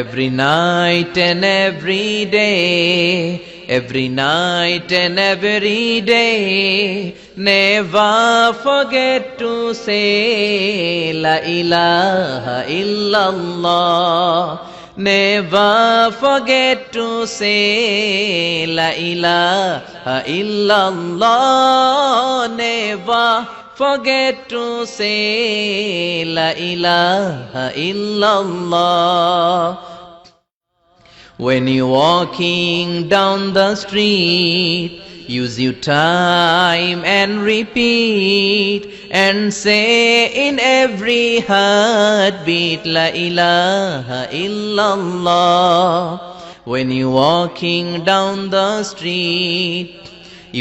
every night and every day, every night and every day. Never forget to say La ilaha illallah. Never forget to say La ilaha illallah. Never forget to say La ilaha illallah. When you're walking down the street, use your time and repeat and say in every heartbeat La ilaha illallah. When you're walking down the street,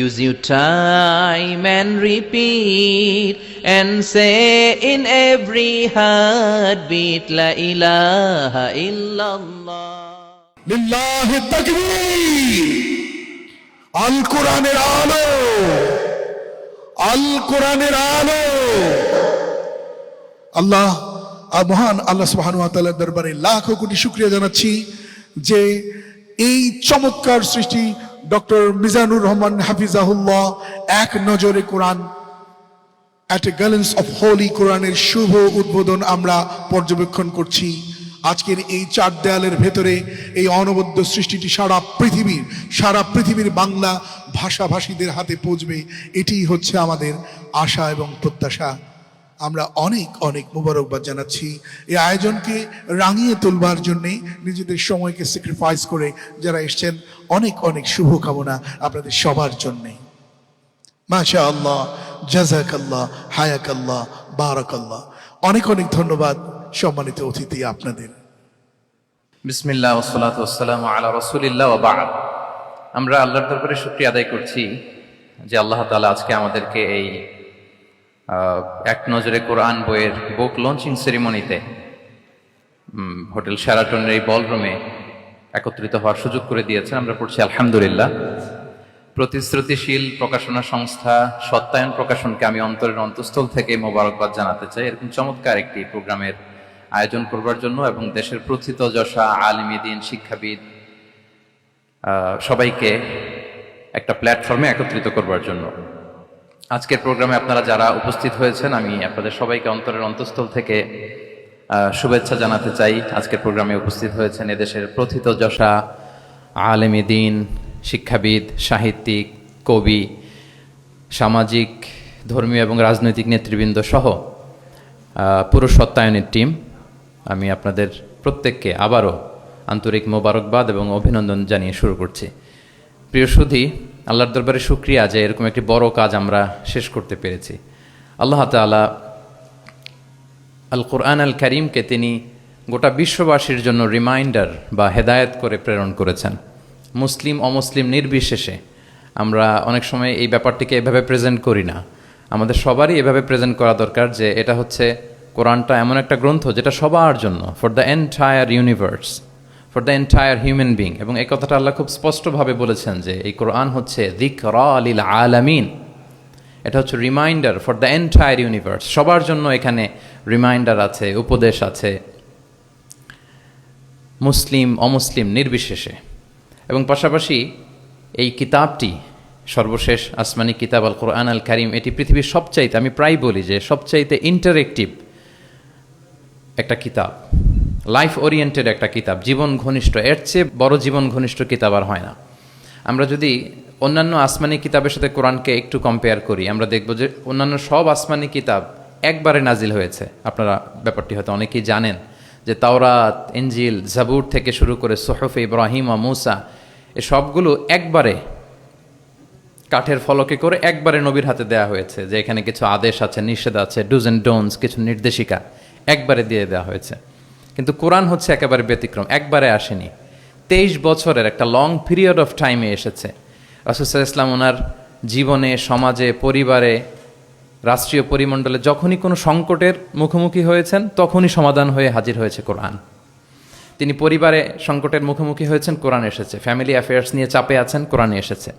use your time and repeat and say in every heartbeat La ilaha illallah. লিল্লাহি তাকবীর। আল কোরআনের আলো, আল কোরআনের আলো। আল্লাহ মহান আল্লাহ সুবহানাহু ওয়া তাআলার দরবারে লাখো কোটি শুকরিয়া জানাচ্ছি যে এই চমৎকার সৃষ্টি ডক্টর মিজানুর রহমান হাফিজাহুল্লাহ এক নজরে কোরআন এট এ গ্লিম্পস অফ হোলি কোরআনের শুভ উদ্বোধন আমরা পর্যবেক্ষণ করছি। আজকের এই চার দেয়ালের ভেতরে এই অনবদ্য সৃষ্টিটি সারা পৃথিবীর বাংলা ভাষাভাষীদের হাতে পৌঁছবে, এটিই হচ্ছে আমাদের আশা এবং প্রত্যাশা। আমরা অনেক অনেক মুবারকবাদ জানাচ্ছি এই আয়োজনকে রাঙিয়ে তুলবার জন্যে নিজেদের সময়কে স্যাক্রিফাইস করে যারা এসছেন। অনেক অনেক শুভকামনা আপনাদের সবার জন্যে। মাশাআল্লাহ, জাযাকাল্লাহ, হায়াকাল্লাহ, বারাকাল্লাহ। অনেক অনেক ধন্যবাদ সম্মানিত অতিথি আপনাদের। বিসমিল্লাহ ওয়াসসালাতু ওয়াসসালামু আলা রাসূলিল্লাহ ওয়া বা'দ। আমরা আল্লাহর দরবারে শুকরিয়া আদায় করছি যে আল্লাহ তাআলা আজকে আমাদেরকে এই এক নজরে কোরআন বইয়ের বুক লঞ্চিং সেরিমনিতে হোটেল শেরাটনের এই বলরুমে একত্রিত হওয়ার সুযোগ করে দিয়েছেন। আমরা পড়ছি আলহামদুলিল্লাহ। প্রতিশ্রুতিশীল প্রকাশনা সংস্থা সত্যায়ন প্রকাশনকে আমি অন্তরের অন্তঃস্থল থেকে মোবারকবাদ জানাতে চাই এরকম চমৎকার একটি প্রোগ্রামের আয়োজন করবার জন্য এবং দেশের প্রথিতযশা আলেমী দ্বীন, শিক্ষাবিদ সবাইকে একটা প্ল্যাটফর্মে একত্রিত করবার জন্য। আজকের প্রোগ্রামে আপনারা যারা উপস্থিত হয়েছেন আমি আপনাদের সবাইকে অন্তরের অন্তঃস্থল থেকে শুভেচ্ছা জানাতে চাই। আজকের প্রোগ্রামে উপস্থিত হয়েছেন এদেশের প্রথিতযশা আলেমী দ্বীন, শিক্ষাবিদ, সাহিত্যিক, কবি, সামাজিক, ধর্মীয় এবং রাজনৈতিক নেতৃবৃন্দ সহ পুরো সত্যায়নের টিম। আমি আপনাদের প্রত্যেককে আবারও আন্তরিক মোবারকবাদ এবং অভিনন্দন জানিয়ে শুরু করছি। প্রিয় সুধী, আল্লাহর দরবারে শুকরিয়া যে এরকম একটি বড় কাজ আমরা শেষ করতে পেরেছি। আল্লাহ তাআলা আল কোরআন আল কারীমকে তিনি গোটা বিশ্ববাসীর জন্য রিমাইন্ডার বা হেদায়েত করে প্রেরণ করেছেন। মুসলিম অমুসলিম নির্বিশেষে আমরা অনেক সময় এই ব্যাপারটিকে এভাবে প্রেজেন্ট করি না। আমাদের সবারই এভাবে প্রেজেন্ট করা দরকার যে এটা হচ্ছে কোরআনটা এমন একটা গ্রন্থ যেটা সবার জন্য, for the entire universe, for the entire human being. এবং এই কথাটা আল্লাহ খুব স্পষ্টভাবে বলেছেন যে এই কোরআন হচ্ছে যিকরা লিল আলামিন। এটা হচ্ছে reminder for the entire universe. সবার জন্য এখানে রিমাইন্ডার আছে, উপদেশ আছে, মুসলিম অমুসলিম নির্বিশেষে। এবং পাশাপাশি এই কিতাবটি সর্বশেষ আসমানি কিতাব আল কোরআন আল কারীম, এটি পৃথিবীর সবচাইতে, আমি প্রায় বলি যে সবচাইতে ইন্টারেক্টিভ একটা কিতাব, লাইফ ওরিয়েন্টেড একটা কিতাব, জীবন ঘনিষ্ঠ। এর চেয়ে বড় জীবন ঘনিষ্ঠ কিতাব আর হয় না। আমরা যদি অন্যান্য আসমানি কিতাবের সাথে কোরআনকে একটু কম্পেয়ার করি, আমরা দেখব যে অন্যান্য সব আসমানি কিতাব একবারে নাজিল হয়েছে। আপনারা ব্যাপারটি হয়তো অনেকেই জানেন যে তাওরাত, ইনজিল, জাবুর থেকে শুরু করে সুহুফ ইব্রাহিম ও মূসা, এ সবগুলো একবারে কাঠের ফলকে করে একবারে নবীর হাতে দেয়া হয়েছে, যে এখানে কিছু আদেশ আছে, নিষেধ আছে, ডুজ অ্যান্ড ডোন্টস, কিছু নির্দেশিকা একবারে দিয়ে দেওয়া হয়েছে। কিন্তু কোরআন হচ্ছে একেবারে ব্যতিক্রম, একবারে আসেনি, 23 বছরের একটা লং পিরিয়ড অফ টাইমে এসেছে। রাসূল সাল্লাল্লাহু আলাইহি ওয়াসাল্লাম ওনার জীবনে, সমাজে, পরিবারে, রাষ্ট্রীয় পরিমণ্ডলে যখনই কোনো সংকটের মুখোমুখি হয়েছেন তখনই সমাধান হয়ে হাজির হয়েছে কোরআন। তিনি পরিবারে সংকটের মুখোমুখি হয়েছেন, কোরআন এসেছে। ফ্যামিলি অ্যাফেয়ার্স নিয়ে চাপে আছেন, কোরআনে এসেছে।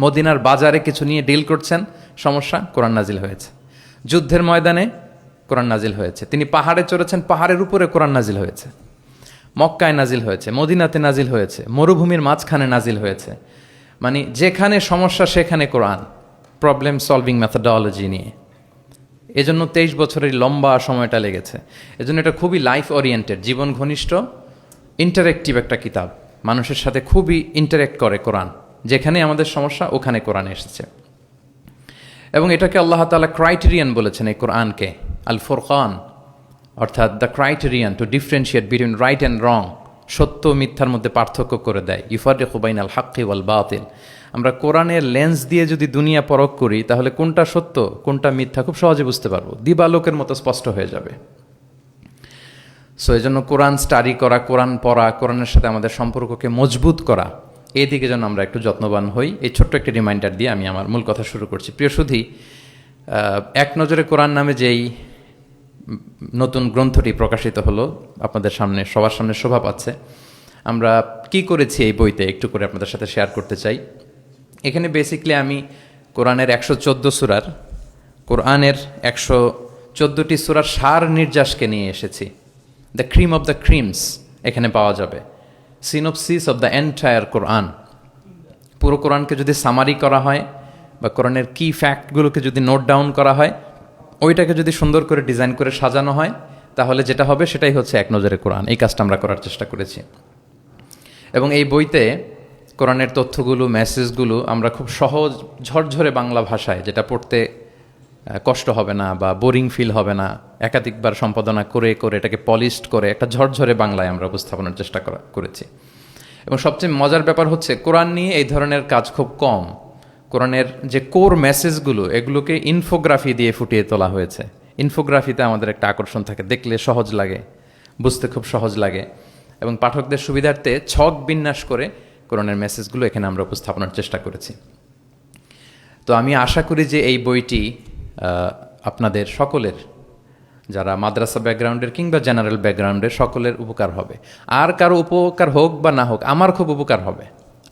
মদিনার বাজারে কিছু নিয়ে ডিল করছেন, সমস্যা, কোরআন নাজিল হয়েছে। যুদ্ধের ময়দানে কোরআন নাজিল হয়েছে। তিনি পাহাড়ে চড়েছেন, পাহাড়ের উপরে কোরআন নাজিল হয়েছে। মক্কায় নাজিল হয়েছে, মদিনাতে নাজিল হয়েছে, মরুভূমির মাঝখানে নাজিল হয়েছে, মানে যেখানে সমস্যা সেখানে কোরআন, প্রবলেম সলভিং মেথডোলজি নিয়ে। এজন্য 23 বছরের লম্বা সময়টা লেগেছে। এজন্য এটা খুবই লাইফ ওরিয়েন্টেড, জীবন ঘনিষ্ঠ, ইন্টারেক্টিভ একটা কিতাব। মানুষের সাথে খুবই ইন্টারেক্ট করে কোরআন, যেখানে আমাদের সমস্যা ওখানে কোরআন এসেছে। এবং এটাকে আল্লাহ তাআলা ক্রাইটেরিয়ান বলেছেন এই কোরআনকে, আল ফুরকান, অর্থাৎ the criterion two differentiate between right and রং, সত্য মিথ্যার মধ্যে পার্থক্য করে দেয়। ইউফারিকু বাইনাল হাক্কি ওয়াল বাতিল। আমরা কোরআনের লেন্স দিয়ে যদি দুনিয়া পরখ করি, তাহলে কোনটা সত্য কোনটা মিথ্যা খুব সহজে বুঝতে পারবো, দিবালোকের মতো স্পষ্ট হয়ে যাবে। সো এই জন্য কোরআন স্টাডি করা, কোরআন পড়া, কোরআনের সাথে আমাদের সম্পর্ককে মজবুত করা, এই দিকে যেন আমরা একটু যত্নবান হই। এই ছোট্ট একটি রিমাইন্ডার দিয়ে আমি আমার মূল কথা শুরু করছি। প্রিয় সুধী, এক নজরে কোরআন নামে যেই নতুন গ্রন্থটি প্রকাশিত হলো, আপনাদের সামনে সবার সামনে শোভা পাচ্ছে। আমরা কি করেছি এই বইতে একটু করে আপনাদের সাথে শেয়ার করতে চাই। এখানে বেসিকলি আমি কোরআনের 114 সূরার, কোরআনের 114টি সূরার সার নির্যাসকে নিয়ে এসেছি। The cream of the creams এখানে পাওয়া যাবে, সিনোপসিস অফ দ্য এন্টায়ার কোরআন। পুরো কোরআনকে যদি সামারি করা হয় বা কোরআনের কি ফ্যাক্টগুলোকে যদি নোট ডাউন করা হয়, ওইটাকে যদি সুন্দর করে ডিজাইন করে সাজানো হয়, তাহলে যেটা হবে সেটাই হচ্ছে এক নজরে কোরআন। এই কাজটা আমরা করার চেষ্টা করেছি। এবং এই বইতে কোরআনের তথ্যগুলো, মেসেজগুলো আমরা খুব সহজ ঝরঝরে বাংলা ভাষায়, যেটা পড়তে কষ্ট হবে না বা বোরিং ফিল হবে না, একাধিকবার সম্পাদনা করে করে এটাকে পলিশড করে একটা ঝরঝরে বাংলায় আমরা উপস্থাপনের চেষ্টা করেছি। এবং সবচেয়ে মজার ব্যাপার হচ্ছে, কোরআন নিয়ে এই ধরনের কাজ খুব কম। কোরআনের যে কোর মেসেজগুলো, এগুলোকে ইনফোগ্রাফি দিয়ে ফুটিয়ে তোলা হয়েছে। ইনফোগ্রাফিতে আমাদের একটা আকর্ষণ থাকে, দেখলে সহজ লাগে, বুঝতে খুব সহজ লাগে, এবং পাঠকদের সুবিধার্থে ছক বিন্যাস করে কোরআনের মেসেজগুলো এখানে আমরা উপস্থাপনের চেষ্টা করেছি। তো আমি আশা করি যে এই বইটি আপনাদের সকলের, যারা মাদ্রাসা ব্যাকগ্রাউন্ডের কিংবা জেনারেল ব্যাকগ্রাউন্ডের, সকলের উপকার হবে। আর কারো উপকার হোক বা না হোক, আমার খুব উপকার হবে।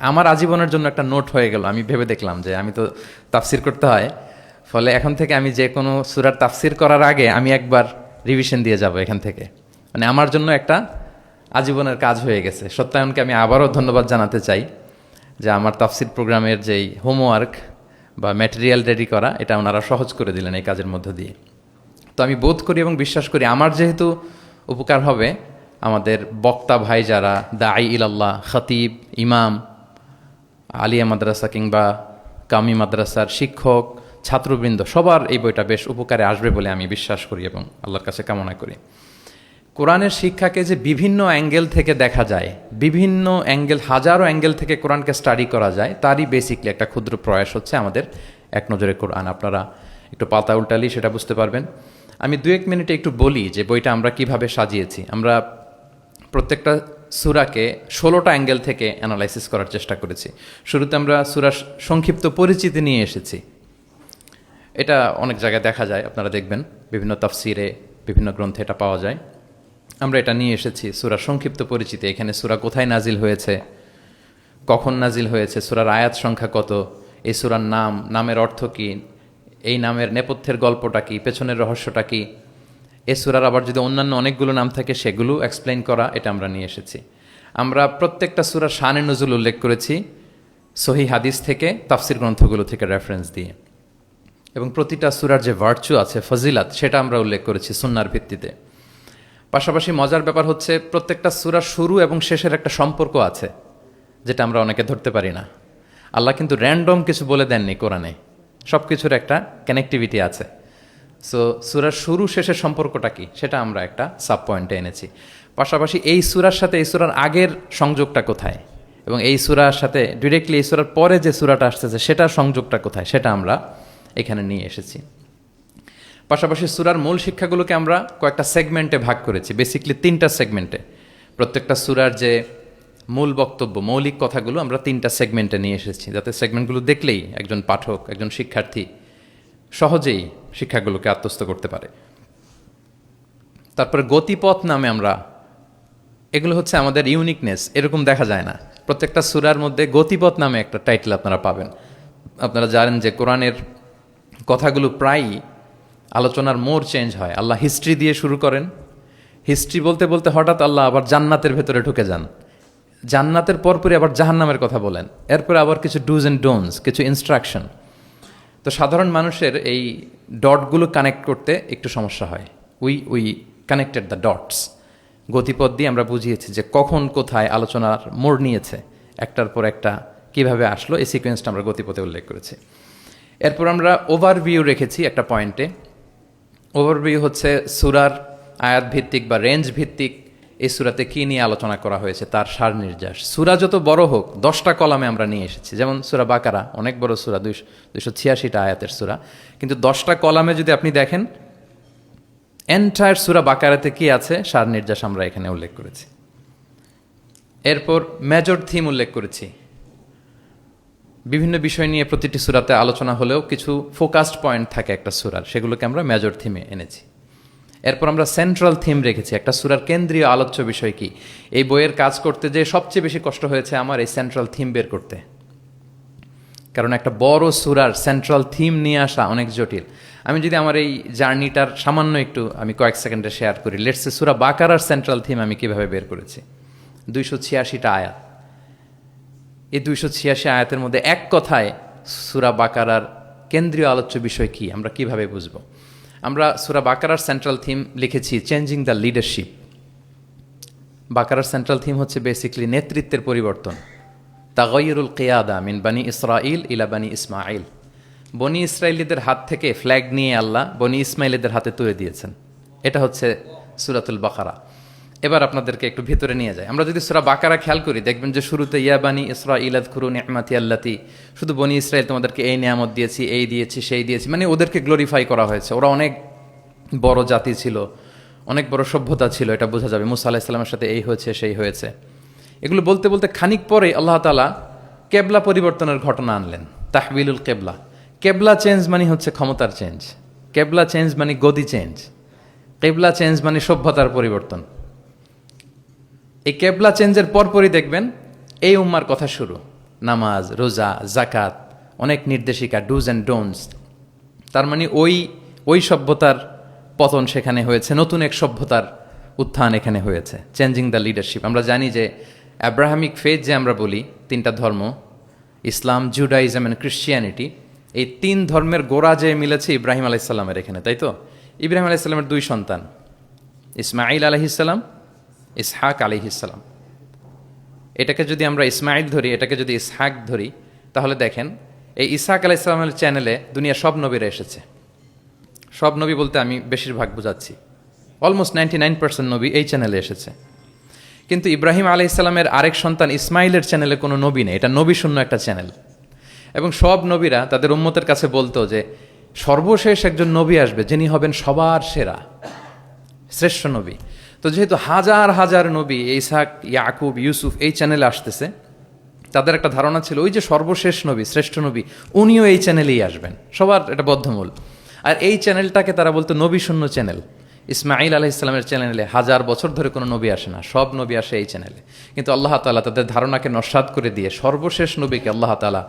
আমার আজীবনের জন্য একটা নোট হয়ে গেল। আমি ভেবে দেখলাম যে আমি তো তাফসির করতে হয়, ফলে এখন থেকে আমি যে কোনো সূরার তাফসির করার আগে আমি একবার রিভিশন দিয়ে যাব এখান থেকে। মানে আমার জন্য একটা আজীবনের কাজ হয়ে গেছে। সত্যায়নকে আমি আবারও ধন্যবাদ জানাতে চাই যে আমার তাফসির প্রোগ্রামের যেই হোমওয়ার্ক বা ম্যাটেরিয়াল রেডি করা, এটা ওনারা সহজ করে দিলেন এই কাজের মধ্য দিয়ে। তো আমি বোধ করি এবং বিশ্বাস করি আমার যেহেতু উপকার হবে, আমাদের বক্তা ভাই যারা, দাঈ ইলাল্লাহ, খতিব, ইমাম, আলিয়া মাদ্রাসা কিংবা কামি মাদ্রাসার শিক্ষক, ছাত্রবৃন্দ, সবার এই বইটা বেশ উপকারে আসবে বলে আমি বিশ্বাস করি এবং আল্লাহর কাছে কামনা করি। কোরআনের শিক্ষাকে যে বিভিন্ন অ্যাঙ্গেল থেকে দেখা যায়, বিভিন্ন অ্যাঙ্গেল, হাজারো অ্যাঙ্গেল থেকে কোরআনকে স্টাডি করা যায়, তারই বেসিকলি একটা ক্ষুদ্র প্রয়াস হচ্ছে আমাদের এক নজরে কোরআন। আপনারা একটু পাতা উল্টালেই সেটা বুঝতে পারবেন। আমি 2-1 মিনিটে একটু বলি যে বইটা আমরা কিভাবে সাজিয়েছি। আমরা প্রত্যেকটা সূরাকে 16টা অ্যাঙ্গেল থেকে অ্যানালাইসিস করার চেষ্টা করেছি। শুরুতে আমরা সূরার সংক্ষিপ্ত পরিচিতি নিয়ে এসেছি। এটা অনেক জায়গায় দেখা যায়, আপনারা দেখবেন বিভিন্ন তাফসিরে, বিভিন্ন গ্রন্থে এটা পাওয়া যায়। আমরা এটা নিয়ে এসেছি সূরার সংক্ষিপ্ত পরিচিতি। এখানে সূরা কোথায় নাজিল হয়েছে, কখন নাজিল হয়েছে, সূরার আয়াত সংখ্যা কত, এই সূরার নাম, নামের অর্থ কী, এই নামের নেপথ্যের গল্পটা কী, পেছনের রহস্যটা কী, এই সূরার আবার যদি অন্যান্য অনেকগুলো নাম থাকে সেগুলো এক্সপ্লেইন করা, এটা আমরা নিয়ে এসেছি। আমরা প্রত্যেকটা সূরার শানে নুজুল উল্লেখ করেছি সহিহ হাদিস থেকে, তাফসির গ্রন্থগুলো থেকে রেফারেন্স দিয়ে। এবং প্রতিটা সূরার যে ভার্চু আছে, ফজিলাত, সেটা আমরা উল্লেখ করেছি সুন্নাহর ভিত্তিতে। পাশাপাশি মজার ব্যাপার হচ্ছে, প্রত্যেকটা সূরার শুরু এবং শেষের একটা সম্পর্ক আছে, যেটা আমরা অনেকে ধরতে পারি না। আল্লাহ কিন্তু র্যান্ডম কিছু বলে দেননি কোরআনে, সব কিছুর একটা কানেক্টিভিটি আছে। সো সূরার শুরু শেষের সম্পর্কটা কি, সেটা আমরা একটা সাব পয়েন্টে এনেছি। পাশাপাশি এই সূরার সাথে এই সূরার আগের সংযোগটা কোথায়, এবং এই সূরার সাথে ডিরেক্টলি এই সূরার পরে যে সূরাটা আসতেছে সেটার সংযোগটা কোথায়, সেটা আমরা এখানে নিয়ে এসেছি। পাশাপাশি সূরার মূল শিক্ষাগুলোকে আমরা কয়েকটা সেগমেন্টে ভাগ করেছি, বেসিকলি 3টা সেগমেন্টে। প্রত্যেকটা সূরার যে মূল বক্তব্য, মৌলিক কথাগুলো আমরা 3টা সেগমেন্টে নিয়ে এসেছি, যাতে সেগমেন্টগুলো দেখলেই একজন পাঠক, একজন শিক্ষার্থী সহজেই শিক্ষাগুলোকে আত্মস্থ করতে পারে। তারপরে গতিপথ নামে আমরা, এগুলো হচ্ছে আমাদের ইউনিকনেস, এরকম দেখা যায় না। প্রত্যেকটা সূরার মধ্যে গতিপথ নামে একটা টাইটেল আপনারা পাবেন। আপনারা জানেন যে কোরআনের কথাগুলো প্রায়ই আলোচনার মোড় চেঞ্জ হয়। আল্লাহ হিস্ট্রি দিয়ে শুরু করেন, হিস্ট্রি বলতে বলতে হঠাৎ আল্লাহ আবার জান্নাতের ভেতরে ঢুকে যান, জান্নাতের পরপরই আবার জাহান্নামের কথা বলেন, এরপরে আবার কিছু ডুজ অ্যান্ড ডোনস, কিছু ইনস্ট্রাকশন। তো সাধারণ মানুষের এই ডটগুলো কানেক্ট করতে একটু সমস্যা হয়। উই কানেক্টেড দ্য ডটস, গতিপথ দিয়ে আমরা বুঝিয়েছি যে কখন কোথায় আলোচনার মোড় নিয়েছে, একটার পর একটা কিভাবে আসলো, এই সিকোয়েন্সটা আমরা গতিপথে উল্লেখ করেছি। এরপর আমরা ওভারভিউ রেখেছি একটা পয়েন্টে। ওভারভিউ হচ্ছে সূরার আয়াত ভিত্তিক বা রেঞ্জ ভিত্তিক এই সূরাতে কী নিয়ে আলোচনা করা হয়েছে তার সার নির্যাস। সূরা যত বড় হোক 10টা কলামে আমরা নিয়ে এসেছি, যেমন সূরা বাকারা অনেক বড় সূরা, 286টা আয়াতের সূরা, কিন্তু 10টা কলামে যদি আপনি দেখেন এন্টায়ার সূরা বাকারাতে কি আছে সার নির্যাস আমরা এখানে উল্লেখ করেছি। এরপর মেজর থিম উল্লেখ করেছি। বিভিন্ন বিষয় নিয়ে প্রতিটি সূরাতে আলোচনা হলেও কিছু ফোকাসড পয়েন্ট থাকে একটা সূরার, সেগুলোকে আমরা মেজর থিমে এনেছি। এরপর আমরা সেন্ট্রাল থিম রেখেছি, একটা সূরার কেন্দ্রীয় আলোচ্য বিষয় কি। এই বইয়ের কাজ করতে যে সবচেয়ে বেশি কষ্ট হয়েছে আমার এই সেন্ট্রাল থিম বের করতে, কারণ একটা বড় সূরার সেন্ট্রাল থিম নিয়ে আসা অনেক জটিল। আমি যদি আমার এই জার্নিটার সামান্য একটু আমি কয়েক সেকেন্ডে শেয়ার করি। লেটসে সূরা বাকারার সেন্ট্রাল থিম আমি কিভাবে বের করেছি। 286টা আয়াত, এই 286 আয়াতের মধ্যে এক কথায় সূরা বাকারার কেন্দ্রীয় আলোচ্য বিষয় কি আমরা কিভাবে বুঝবো। আমরা সূরা বাকারার সেন্ট্রাল থিম লিখেছি চেঞ্জিং দ্য লিডারশিপ। বাকারার সেন্ট্রাল থিম হচ্ছে বেসিক্যালি নেতৃত্বের পরিবর্তন। তাগায়ুরুল কিয়াদা মিন বানি ইসরাইল ইলা বানি ইসমাইল। বনি ইসরায়েলিদের হাত থেকে ফ্ল্যাগ নিয়ে আল্লাহ বনি ইসমাইলিদের হাতে তুলে দিয়েছেন। এটা হচ্ছে সূরাতুল বাকারা। এবার আপনাদেরকে একটু ভিতরে নিয়ে যায়। আমরা যদি সূরা বাকারা খেয়াল করি দেখবেন যে শুরুতে ইয়া বানি ইসরাইল আযকুরু নি'মাতি আল্লাতি, শুধু বনি ইসরাইল তোমাদেরকে এই নিয়ামত দিয়েছি, এই দিয়েছি, সেই দিয়েছি, মানে ওদেরকে গ্লোরিফাই করা হয়েছে। ওরা অনেক বড় জাতি ছিল, অনেক বড় সভ্যতা ছিল, এটা বোঝা যাবে। মুসা আলাইহিস সালামের সাথে এই হয়েছে সেই হয়েছে। এগুলো বলতে বলতে খানিক পরে আল্লাহ তাআলা কেবলা পরিবর্তনের ঘটনা আনলেন, তাহবিলুল কেবলা। কেবলা চেঞ্জ মানে হচ্ছে ক্ষমতার চেঞ্জ, কেবলা চেঞ্জ মানে গদি চেঞ্জ, কেবলা চেঞ্জ মানে সভ্যতার পরিবর্তন। এই কেবলা চেঞ্জের পরপরই দেখবেন এই উম্মার কথা শুরু, নামাজ, রোজা, জাকাত, অনেক নির্দেশিকা, ডুজ অ্যান্ড ডোনস। তার মানে ওই সভ্যতার পতন সেখানে হয়েছে, নতুন এক সভ্যতার উত্থান এখানে হয়েছে। Changing the leadership. আমরা জানি যে অ্যাব্রাহামিক ফেথ যে আমরা বলি, 3টা ধর্ম, ইসলাম, জুডাইজম অ্যান্ড ক্রিশ্চিয়ানিটি, এই 3 ধর্মের গোড়া যে মিলেছে ইব্রাহিম আলাইহিস সালামের এখানে, তাই তো? ইব্রাহিম আলাইহিস সালামের 2 সন্তান, ইসমাইল আলাইহিস সালাম, ইসহাক আলাইহিস সালাম। এটাকে যদি আমরা ইসমাইল ধরি, এটাকে যদি ইসহাক ধরি, তাহলে দেখেন এই ইসহাক আলাইহিস সালামের চ্যানেলে দুনিয়া সব নবীরা এসেছে। সব নবী বলতে আমি বেশিরভাগ বোঝাচ্ছি, অলমোস্ট 99% নবী এই চ্যানেলে এসেছে। কিন্তু ইব্রাহিম আলাইহিস সালামের আরেক সন্তান ইসমাইলের চ্যানেলে কোনো নবী নেই, এটা নবী শূন্য একটা চ্যানেল। এবং সব নবীরা তাদের উম্মতের কাছে বলতো যে সর্বশেষ একজন নবী আসবে যিনি হবেন সবার সেরা, শ্রেষ্ঠ নবী। তো যেহেতু হাজার হাজার নবী ইসহাক, ইয়াকুব, ইউসুফ এই চ্যানেলে আসতেছে, তাদের একটা ধারণা ছিল ওই যে সর্বশেষ নবী, শ্রেষ্ঠ নবী, উনিও এই চ্যানেলেই আসবেন, সবার এটা বদ্ধমূল। আর এই চ্যানেলটাকে তারা বলতো নবী শূন্য চ্যানেল। ইসমাইল আলাইহিস সালামের চ্যানেলে 1000 বছর ধরে কোনো নবী আসে না, সব নবী আসে এই চ্যানেলে। কিন্তু আল্লাহ তাআলা তাদের ধারণাকে নস্যাৎ করে দিয়ে সর্বশেষ নবীকে আল্লাহ তাআলা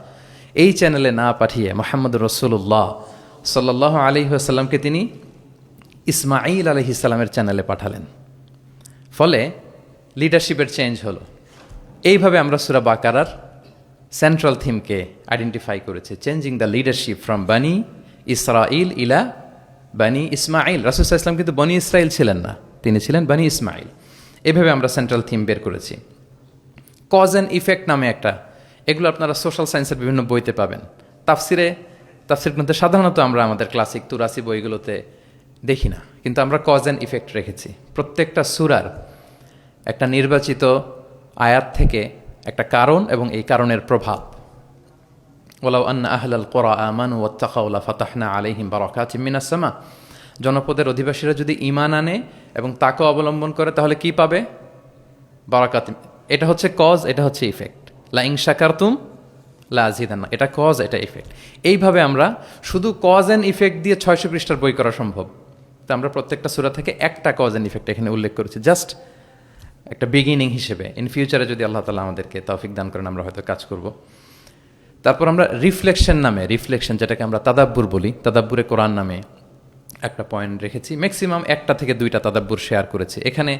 এই চ্যানেলে না পাঠিয়ে মুহাম্মদ রাসূলুল্লাহ সাল্লাল্লাহু আলাইহি ওয়াসাল্লামকে তিনি ইসমাইল আলাইহিস সালামের চ্যানেলে পাঠালেন। ফলে লিডারশিপের চেঞ্জ হলো। এইভাবে আমরা সূরা বাকারার সেন্ট্রাল থিমকে আইডেন্টিফাই করেছি, চেঞ্জিং দ্য লিডারশিপ ফ্রম বানি ইসরাইল ইলা বানি ইসমাইল। রাসূল সাল্লাল্লাহু আলাইহি ওয়াসাল্লাম কিন্তু বনি ইসরাইল ছিলেন না, তিনি ছিলেন বানি ইসমাইল। এভাবে আমরা সেন্ট্রাল থিম বের করেছি। কজ অ্যান্ড ইফেক্ট নামে একটা, এগুলো আপনারা সোশ্যাল সায়েন্সের বিভিন্ন বইতে পাবেন। তাফসির গ্রন্থে সাধারণত আমরা আমাদের ক্লাসিক 83 বইগুলোতে দেখি না, কিন্তু আমরা কজ অ্যান্ড ইফেক্ট রেখেছি। প্রত্যেকটা সূরার একটা নির্বাচিত আয়াত থেকে একটা কারণ এবং এই কারণের প্রভাব। ওয়ালাউ আন্না আহলাল কুরা আমানু ওয়াত্তাকাউ লাফাতাহনা আলাইহিম বারাকাতিম মিনাস সামা। জনপদের অধিবাসীরা যদি ঈমান আনে এবং তাকওয়া অবলম্বন করে তাহলে কি পাবে? বারাকাত। এটা হচ্ছে কজ, এটা হচ্ছে ইফেক্ট। লা ইন শাকারতুম লা আযীদান্না, এটা কজ, এটা ইফেক্ট। এইভাবে আমরা শুধু কজ অ্যান্ড ইফেক্ট দিয়ে 600 পৃষ্ঠার বই করা সম্ভব। তো আমরা প্রত্যেকটা সূরা থেকে একটা কজ অ্যান্ড ইফেক্ট এখানে উল্লেখ করেছি, জাস্ট একটা বিগিনিং হিসেবে। ইন ফিউচারে যদি আল্লাহ তাআলা আমাদেরকে তৌফিক দান করেন আমরা হয়তো কাজ করব। তারপর আমরা রিফ্লেকশন নামে, রিফ্লেকশন যেটাকে আমরা তাদাব্বুর বলি, তাদাব্বুরে কোরআন নামে একটা পয়েন্ট রেখেছি, ম্যাক্সিমাম একটা থেকে দুইটা তাদাব্বুর শেয়ার করেছি। এখানে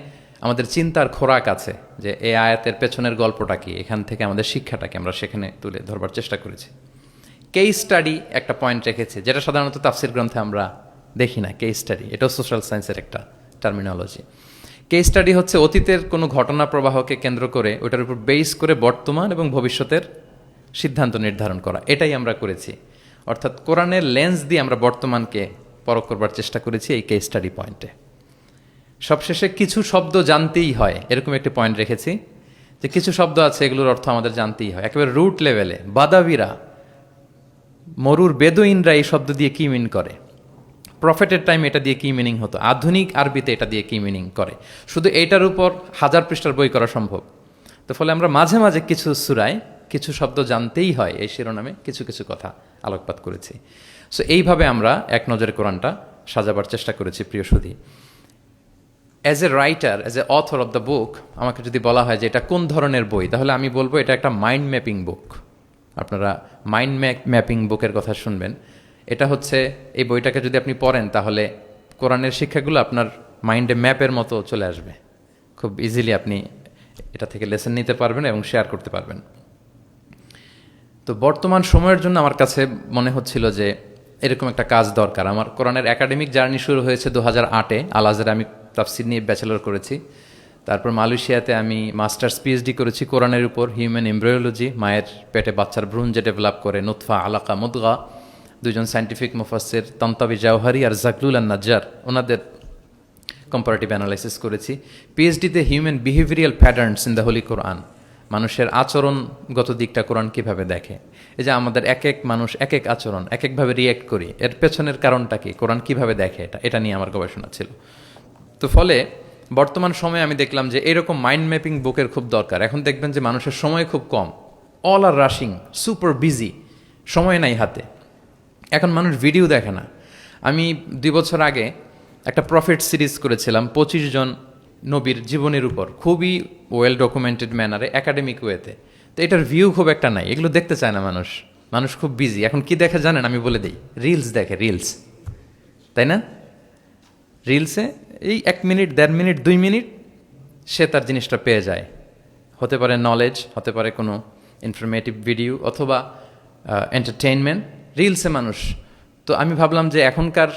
আমাদের চিন্তার খোরাক আছে যে এই আয়াতের পেছনের গল্পটা কি, এখান থেকে আমাদের শিক্ষাটাকে আমরা সেখানে তুলে ধরবার চেষ্টা করেছি। কেস স্টাডি একটা পয়েন্ট রেখেছি, যেটা সাধারণত তাফসির গ্রন্থে আমরা দেখি না। কেস স্টাডি এটাও সোশ্যাল সায়েন্সের একটা টার্মিনোলজি। কেস স্টাডি হচ্ছে অতীতের কোনো ঘটনা প্রবাহকে কেন্দ্র করে ওটার উপর বেস করে বর্তমান এবং ভবিষ্যতের সিদ্ধান্ত নির্ধারণ করা, এটাই আমরা করেছি। অর্থাৎ কোরআনের লেন্স দিয়ে আমরা বর্তমানকে পরখ করবার চেষ্টা করেছি এই কেস স্টাডি পয়েন্টে। সবশেষে কিছু শব্দ জানতেই হয়, এরকম একটি পয়েন্ট রেখেছি যে কিছু শব্দ আছে এগুলোর অর্থ আমাদের জানতেই হয়। একেবারে রুট লেভেলে বাদাবিরা, মরুর বেদুইনরা এই শব্দ দিয়ে কি মিন করে, প্রফেটের টাইম এটা দিয়ে কি মিনিং হতো, আধুনিক আরবিতে এটা দিয়ে কি মিনিং করে, শুধু এইটার উপর 1000 পৃষ্ঠার বই করা সম্ভব। তো ফলে আমরা মাঝে মাঝে কিছু সূরায় কিছু শব্দ জানতেই হয় এই শিরোনামে কিছু কিছু কথা আলোকপাত করেছি। সো এইভাবে আমরা এক নজরে কোরআনটা সাজাবার চেষ্টা করেছি। প্রিয় সুধী, as a writer, as a author of the book, আমাকে যদি বলা হয় যে এটা কোন ধরনের বই, তাহলে আমি বলবো এটা একটা মাইন্ড ম্যাপিং বুক। আপনারা মাইন্ড ম্যাপিং বুকের কথা শুনবেন। এটা হচ্ছে, এই বইটাকে যদি আপনি পড়েন তাহলে কোরআনের শিক্ষাগুলো আপনার মাইন্ডে ম্যাপের মতো চলে আসবে। খুব ইজিলি আপনি এটা থেকে লেসন নিতে পারবেন এবং শেয়ার করতে পারবেন। তো বর্তমান সময়ের জন্য আমার কাছে মনে হচ্ছিল যে এরকম একটা কাজ দরকার। আমার কোরআনের একাডেমিক জার্নি শুরু হয়েছে 2008-এ। আল আজহারে আমি তাফসির নিয়ে ব্যাচেলর করেছি। তারপর মালয়েশিয়াতে আমি মাস্টার্স পিএইচডি করেছি কোরআনের উপর, হিউম্যান এমব্রিওলজি, মায়ের পেটে বাচ্চার ভ্রূণ যে ডেভেলপ করে, নুতফা, আলাকা, মুদগা। দুজন সায়েন্টিফিক মুফাসসির তান্তাবি জাওহারি আর জাকলুল আন নাজ্জার, ওনাদের কম্পারেটিভ অ্যানালাইসিস করেছি। পিএইচডিতে human behavioural patterns in the holy Quran, মানুষের আচরণগত দিকটা কোরআন কীভাবে দেখে। এই যে আমাদের এক এক মানুষ এক এক আচরণ, এক একভাবে রিয়্যাক্ট করি, এর পেছনের কারণটা কি, কোরআন কীভাবে দেখে, এটা নিয়ে আমার গবেষণা ছিল। তো ফলে বর্তমান সময়ে আমি দেখলাম যে এরকম মাইন্ড ম্যাপিং বুকের খুব দরকার। এখন দেখবেন যে মানুষের সময় খুব কম, all are rushing, super busy, সময় নাই হাতে। এখন মানুষ ভিডিও দেখে না। আমি 2 বছর আগে একটা প্রফিট সিরিজ করেছিলাম 25 জন নবীর জীবনের উপর, খুবই ওয়েল ডকুমেন্টেড ম্যানারে, একাডেমিক ওয়েতে। তো এটার ভিউ খুব একটা নাই, এগুলো দেখতে চায় না মানুষ। মানুষ খুব বিজি। এখন কি দেখে জানেন? আমি বলে দিই, রিলস দেখে, রিলস, তাই না? রিলসে এই 1 মিনিট, 1.5 মিনিট, 2 মিনিট সে তার জিনিসটা পেয়ে যায়। হতে পারে নলেজ, হতে পারে কোনো ইনফরমেটিভ ভিডিও, অথবা এন্টারটেইনমেন্ট, রিলসে মানুষ। তো আমি ভাবলাম যে এখনকার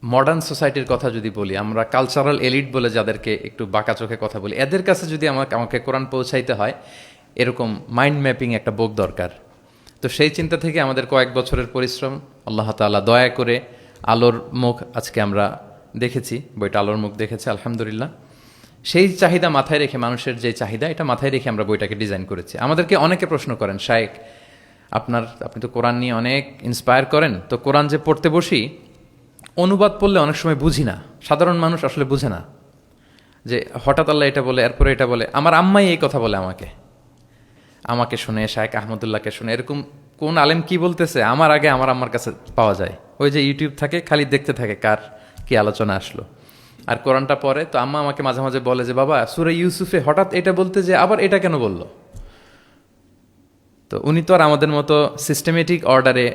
মডার্ন সোসাইটির কথা যদি বলি, আমরা কালচারাল এলিট বলে যাদেরকে একটু বাঁকা চোখে কথা বলি, এদের কাছে যদি আমাকে কোরআন পৌঁছাইতে হয়, এরকম মাইন্ড ম্যাপিং একটা বুক দরকার। তো সেই চিন্তা থেকে আমাদের কয়েক বছরের পরিশ্রম, আল্লাহ তাআলা দয়া করে আলোর মুখ আজকে আমরা দেখেছি, বইটা আলোর মুখ দেখেছে আলহামদুলিল্লাহ। সেই চাহিদা মাথায় রেখে, মানুষের যে চাহিদা, এটা মাথায় রেখে আমরা বইটাকে ডিজাইন করেছি। আমাদেরকে অনেকে প্রশ্ন করেন, শায়েখ আপনি তো কোরআন নিয়ে অনেক ইন্সপায়ার করেন, তো কোরআন যে পড়তে বসি, অনুবাদ পড়লে অনেক সময় বুঝি না। সাধারণ মানুষ আসলে বুঝে না যে হঠাৎ আল্লাহ এটা বলে, এরপরে এটা বলে। আমার আম্মাই এই কথা বলে আমাকে শুনে, শায়েখ আহমদুল্লাহকে শুনে, এরকম কোন আলেম কি বলতেছে আমার আগে আমার আম্মার কাছে পাওয়া যায়। ওই যে ইউটিউব থাকে, খালি দেখতে থাকে কার কি আলোচনা আসলো। আর কোরআনটা পড়ে, তো আম্মা আমাকে মাঝে মাঝে বলে যে বাবা, সূরা ইউসুফে হঠাৎ এটা বলতে যে আবার এটা কেন বললো। তো উনি তো আর আমাদের মতো সিস্টেমেটিক অর্ডারে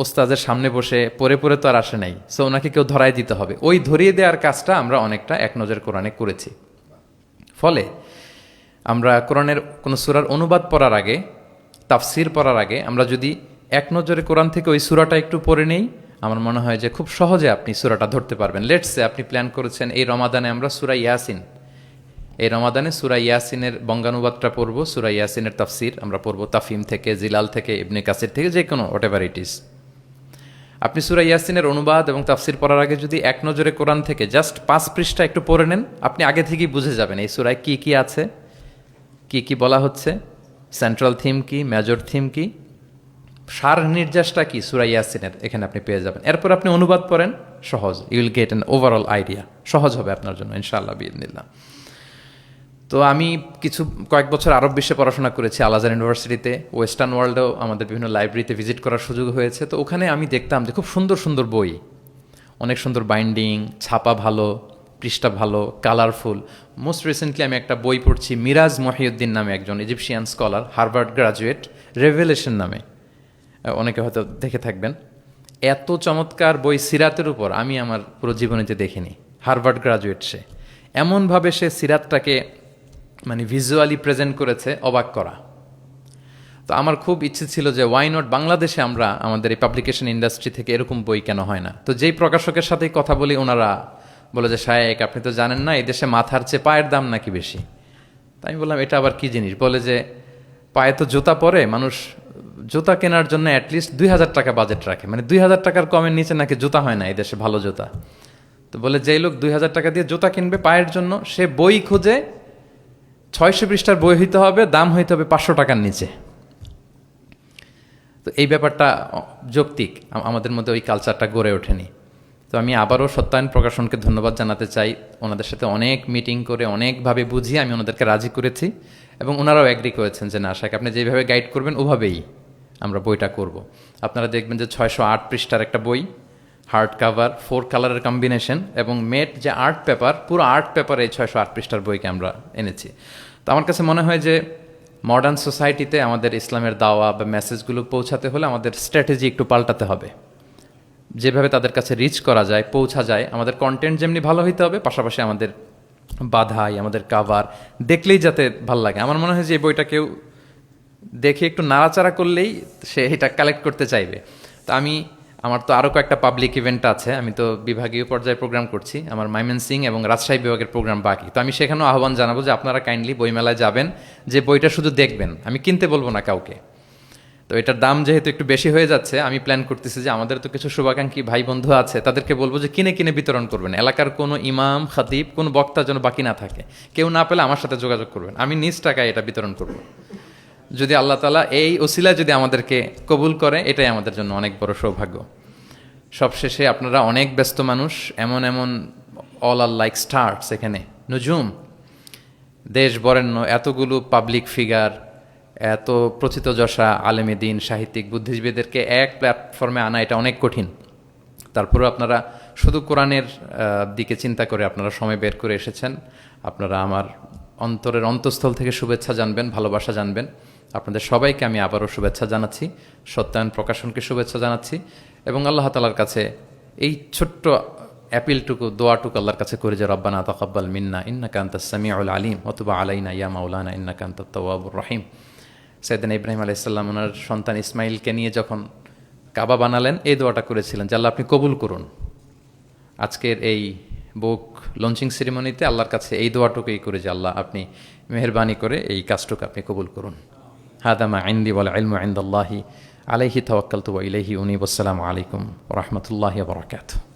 ওস্তাদের সামনে বসে পড়ে পড়ে তো আর আসে নাই। সো ওনাকে কেউ ধরাই দিতে হবে। ওই ধরিয়ে দেওয়ার কাজটা আমরা অনেকটা এক নজর কোরআনে করেছি। ফলে আমরা কোরআনের কোনো সূরার অনুবাদ পড়ার আগে, তাফসির পড়ার আগে, আমরা যদি এক নজরে কোরআন থেকে ওই সূরাটা একটু পড়ে নেই, আমার মনে হয় যে খুব সহজে আপনি সূরাটা ধরতে পারবেন। লেটসে আপনি প্ল্যান করেছেন এই রমাদানে আমরা সূরা ইয়াসিন, এই রমাদানে সূরা ইয়াসিনের বঙ্গানুবাদটা পড়বো, সূরা ইয়াসিনের তাফসির আমরা পড়বো তাফহিম থেকে, জিলাল থেকে, ইবনে কাসির থেকে, যে কোনো হোয়াটএভার ইট ইজ। আপনি সূরা ইয়াসিনের অনুবাদ এবং তাফসির পড়ার আগে যদি এক নজরে কোরআন থেকে জাস্ট 5 পৃষ্ঠা একটু পড়ে নেন, আপনি আগে থেকেই বুঝে যাবেন এই সূরায় কি কি আছে, কি কি বলা হচ্ছে, সেন্ট্রাল থিম কি, মেজর থিম কি, সার নির্যাসটা কি সূরা ইয়াসিনের, এখানে আপনি পেয়ে যাবেন। এরপর আপনি অনুবাদ পড়েন, সহজ, you will get an overall idea. সহজ হবে আপনার জন্য ইনশাআল্লাহ বিইذنিল্লাহ। তো আমি কয়েক বছর আরব বিশ্বে পড়াশোনা করেছি, আল আজহার ইউনিভার্সিটিতে। ওয়েস্টার্ন ওয়ার্ল্ডেও আমাদের বিভিন্ন লাইব্রেরিতে ভিজিট করার সুযোগ হয়েছে। তো ওখানে আমি দেখতাম যে খুব সুন্দর সুন্দর বই, অনেক সুন্দর বাইন্ডিং, ছাপা ভালো, পৃষ্ঠা ভালো, কালারফুল। মোস্ট রিসেন্টলি আমি একটা বই পড়ছি, মিরাজ মহিউদ্দিন নামে একজন Egyptian scholar, Harvard graduate, revelation নামে, অনেকে হয়তো দেখে থাকবেন। এত চমৎকার বই সিরাতের উপর আমি আমার পুরো জীবনীতে দেখিনি। হার্ভার্ড গ্রাজুয়েট সে, এমনভাবে সে সিরাতটাকে মানে ভিজুয়ালি প্রেজেন্ট করেছে, অবাক করা। তো আমার খুব ইচ্ছে ছিল যে ওয়াই নট বাংলাদেশে আমরা আমাদের এই পাবলিকেশন ইন্ডাস্ট্রি থেকে এরকম বই কেন হয় না। তো যেই প্রকাশকের সাথেই কথা বলি ওনারা বলে যে শায়েক আপনি তো জানেন না, এই দেশে মাথার চেয়ে পায়ের দাম নাকি বেশি। তাই আমি বললাম এটা আবার কি জিনিস? বলে যে পায়ে তো জুতা পরে, মানুষ জুতা কেনার জন্য অ্যাটলিস্ট 2000 টাকা বাজেট রাখে, মানে 2000 টাকার কমের নিচে নাকি জুতা হয় না এই দেশে ভালো জুতা। তো বলে যেই লোক 2000 টাকা দিয়ে জুতা কিনবে পায়ের জন্য, সে বই খুঁজে 600 পৃষ্ঠার বই হইতে হবে, দাম হইতে হবে 500 টাকার নিচে। তো এই ব্যাপারটা যৌক্তিক, আমাদের মধ্যে ওই কালচারটা গড়ে ওঠেনি। তো আমি আবারও সত্যায়ন প্রকাশনকে ধন্যবাদ জানাতে চাই। ওনাদের সাথে অনেক মিটিং করে অনেকভাবে বুঝিয়ে আমি ওনাদেরকে রাজি করেছি এবং ওনারাও অ্যাগ্রি করেছেন যে না শাক আপনি যেভাবে গাইড করবেন ওভাবেই আমরা বইটা করব। আপনারা দেখবেন যে 608 পৃষ্ঠার একটা বই, হার্ড কাভার, 4 কালারের কম্বিনেশন এবং মেট যে আর্ট পেপার, পুরো আর্ট পেপারে এই 608 পৃষ্ঠার বইকে আমরা এনেছি। তো আমার কাছে মনে হয় যে মডার্ন সোসাইটিতে আমাদের ইসলামের দাওয়া বা মেসেজগুলো পৌঁছাতে হলে আমাদের স্ট্র্যাটেজি একটু পাল্টাতে হবে। যেভাবে তাদের কাছে রিচ করা যায়, পৌঁছা যায়, আমাদের কন্টেন্ট যেমনি ভালো হইতে হবে, পাশাপাশি আমাদের বাধাই, আমাদের কাভার দেখলেই যাতে ভালো লাগে। আমার মনে হয় যে এই বইটা কেউ দেখে একটু নাড়াচাড়া করলেই সে এটা কালেক্ট করতে চাইবে। তো আমার তো আরও কয়েকটা পাবলিক ইভেন্ট আছে, আমি তো বিভাগীয় পর্যায়ে প্রোগ্রাম করছি, আমার ময়মনসিংহ এবং রাজশাহী বিভাগের প্রোগ্রাম বাকি। তো আমি সেখানেও আহ্বান জানাবো যে আপনারা কাইন্ডলি বইমেলায় যাবেন, যে বইটা শুধু দেখবেন, আমি কিনতে বলবো না কাউকে। তো এটার দাম যেহেতু একটু বেশি হয়ে যাচ্ছে, আমি প্ল্যান করতেছি যে আমাদের তো কিছু শুভাকাঙ্ক্ষী ভাই বন্ধু আছে, তাদেরকে বলবো যে কিনে কিনে বিতরণ করবেন। এলাকার কোনো ইমাম, খাতিব, কোনো বক্তা যেন বাকি না থাকে। কেউ না পেলে আমার সাথে যোগাযোগ করবেন, আমি নিজ টাকায় এটা বিতরণ করব। যদি আল্লাহ তাআলা এই ওসিলায় যদি আমাদেরকে কবুল করে, এটাই আমাদের জন্য অনেক বড় সৌভাগ্য। সবশেষে আপনারা অনেক ব্যস্ত মানুষ, এমন অল আর লাইক স্টার্স, এখানে নুজুম, দেশ বরেণ্য এতগুলো পাবলিক ফিগার, এত প্রথিতযশা আলেমে দ্বীন, সাহিত্যিক, বুদ্ধিজীবীদেরকে এক প্ল্যাটফর্মে আনা এটা অনেক কঠিন। তারপরেও আপনারা শুধু কোরআনের দিকে চিন্তা করে আপনারা সময় বের করে এসেছেন। আপনারা আমার অন্তরের অন্তঃস্থল থেকে শুভেচ্ছা জানবেন, ভালোবাসা জানবেন। আপনাদের সবাইকে আমি আবারও শুভেচ্ছা জানাচ্ছি, সত্যায়ন প্রকাশনকে শুভেচ্ছা জানাচ্ছি এবং আল্লাহ তাআলার কাছে এই ছোট্ট অ্যাপিলটুকু, দোয়াটুকু আল্লাহর কাছে করে যে রব্বানা তাকাব্বাল মিন্না ইন্নাকা আনতাস সামিউল আলিম ওয়া তুব আলাইনা ইয়া মাওলানা ইন্নাকা আনতাত তাওয়াবুর রহিম। সাইয়েদনা ইব্রাহিম আলাইহিস সালাম ওনার সন্তান ইসমাইলকে নিয়ে যখন কাবা বানালেন, এই দোয়াটা করেছিলেন যে আল্লাহ আপনি কবুল করুন। আজকের এই বুক লঞ্চিং সেরিমনিতে আল্লাহর কাছে এই দোয়াটুকুই করে যে আল্লাহ আপনি মেহেরবানি করে এই কাজটুকু আপনি কবুল করুন। হাদা মা ইনদি ওয়াল ইলমু ইনদাল্লাহি আলাইহি তাওয়াক্কালতু ওয়া ইলাইহি উনীব। আসসালামু আলাইকুম ওয়া রাহমাতুল্লাহি ওয়া বারাকাতুহু।